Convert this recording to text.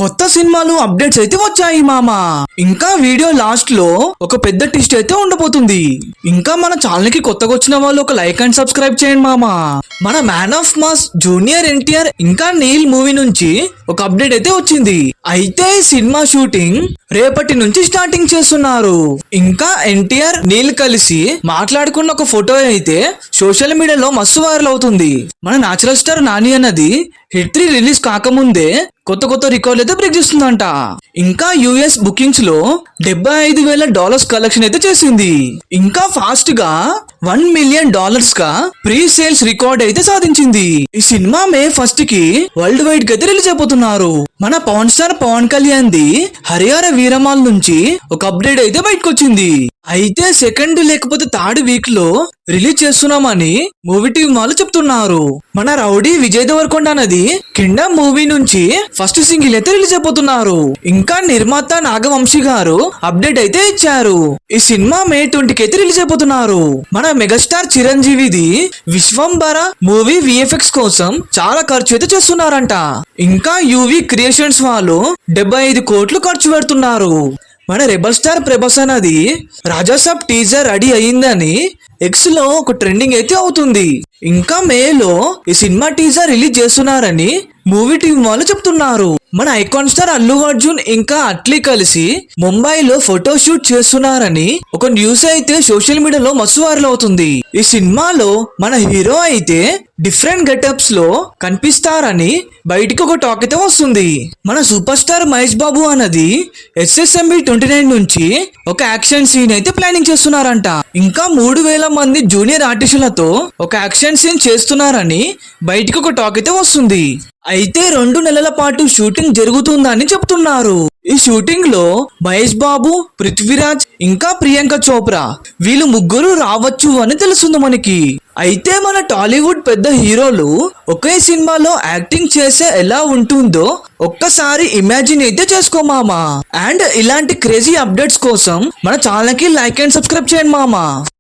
కొత్త సినిమాలు అప్డేట్స్ అయితే వచ్చాయి మామా. ఇంకా వీడియో లాస్ట్ లో ఒక పెద్ద ట్విస్ట్ అయితే ఉండబోతుంది. ఇంకా మన ఛానల్ కి కొత్తగా వచ్చిన వాళ్ళు ఒక లైక్ అండ్ సబ్స్క్రైబ్ చేయండి మామా. మన man of mass junior NTR ఇంకా నీల్ మూవీ నుంచి ఒక అప్డేట్ అయితే వచ్చింది. అయితే ఈ సినిమా షూటింగ్ రేపటి నుంచి స్టార్టింగ్ చేస్తున్నారు. ఇంకా ఎన్టీఆర్ నీల్ కలిసి మాట్లాడుకున్న ఒక ఫోటో అయితే సోషల్ మీడియాలో మస్తు వైరల్ అవుతుంది. మన న్యాచురల్ స్టార్ నాని అన్నది హిట్ 3 రిలీజ్ కాకముందే కొత్త రికార్డులు అయితే బ్రేక్ చేస్తుందంట. ఇంకా యుఎస్ బుకింగ్స్ లో $75,000 కలెక్షన్ అయితే చేసింది. ఇంకా ఫాస్ట్ గా $1 మిలియన్ గా ప్రీ సేల్స్ రికార్డ్ అయితే సాధించింది. ఈ సినిమా మే 1 కి వరల్డ్ వైడ్ గా అయితే రిలీజ్ అయిపోతున్నారు. మన పవన్ స్టార్ పవన్ కళ్యాణ్ ది హరిహర వీరమాల్ నుంచి ఒక అప్డేట్ అయితే బయటకు వచ్చింది. అయితే సెకండ్ లేకపోతే థర్డ్ వీక్ లో రిలీజ్ చేస్తున్నామని మూవీ టీమ్ వాళ్ళు చెప్తున్నారు. మన రౌడీ విజయ్ దేవరకొండ అన్నది కింగ్డమ్ మూవీ నుంచి ఫస్ట్ సింగిల్ అయితే రిలీజ్ అయిపోతున్నారు. ఇంకా నిర్మాత నాగవంశీ గారు అప్డేట్ అయితే ఇచ్చారు. ఈ సినిమా మే 20 కి అయితే రిలీజ్ అయిపోతున్నారు. మన మెగాస్టార్ చిరంజీవిది విశ్వంబర మూవీ విఎఫ్ఎక్స్ కోసం చాలా ఖర్చు అయితే చేస్తున్నారంట. ఇంకా యూవి క్రియేషన్స్ వాళ్ళు 75 కోట్లు ఖర్చు పెడుతున్నారు. మన రెబల్ స్టార్ ప్రభాస్ అన్నది రాజాసాబ్ టీజర్ రెడీ అయ్యిందని ఎక్స్ లో ఒక ట్రెండింగ్ అయితే అవుతుంది. ఇంకా మేలో ఈ సినిమా టీజర్ రిలీజ్ చేస్తున్నారని మూవీ టీమ్ వాళ్ళు చెప్తున్నారు. మన ఐకాన్ స్టార్ అల్లు అర్జున్ ఇంకా అట్లీ కలిసి ముంబైలో ఫోటో షూట్ చేస్తున్నారని ఒక న్యూస్ అయితే సోషల్ మీడియాలో మస్తు వైరల్ అవుతుంది. ఈ సినిమాలో మన హీరో అయితే డిఫరెంట్ గెటప్స్ లో కనిపిస్తారని బయటికి ఒక టాక్ అయితే వస్తుంది. మన సూపర్ స్టార్ మహేష్ బాబు అన్నది SSMB 29 నుంచి ఒక యాక్షన్ సీన్ అయితే ప్లానింగ్ చేస్తున్నారంట. ఇంకా 3,000 మంది జూనియర్ ఆర్టిస్టులతో ఒక యాక్షన్ సీన్ చేస్తున్నారని బయటికి ఒక టాక్ అయితే వస్తుంది. అయితే 2 నెలల పాటు షూటింగ్ జరుగుతుందని చెప్తున్నారు. ఈ షూటింగ్ లో మహేష్ బాబు, పృథ్వీరాజ్ ఇంకా ప్రియాంక చోప్రా వీళ్ళు ముగ్గురు రావచ్చు అని తెలుస్తుంది మనకి. అయితే మన టాలీవుడ్ పెద్ద హీరోలు ఒకే సినిమాలో యాక్టింగ్ చేసే ఎలా ఉంటుందో ఒక్కసారి ఇమాజిన్ అయితే చేసుకోమామా. అండ్ ఇలాంటి క్రేజీ అప్డేట్స్ కోసం మన ఛానల్ కి లైక్ అండ్ సబ్స్క్రైబ్ చేయండి మామా.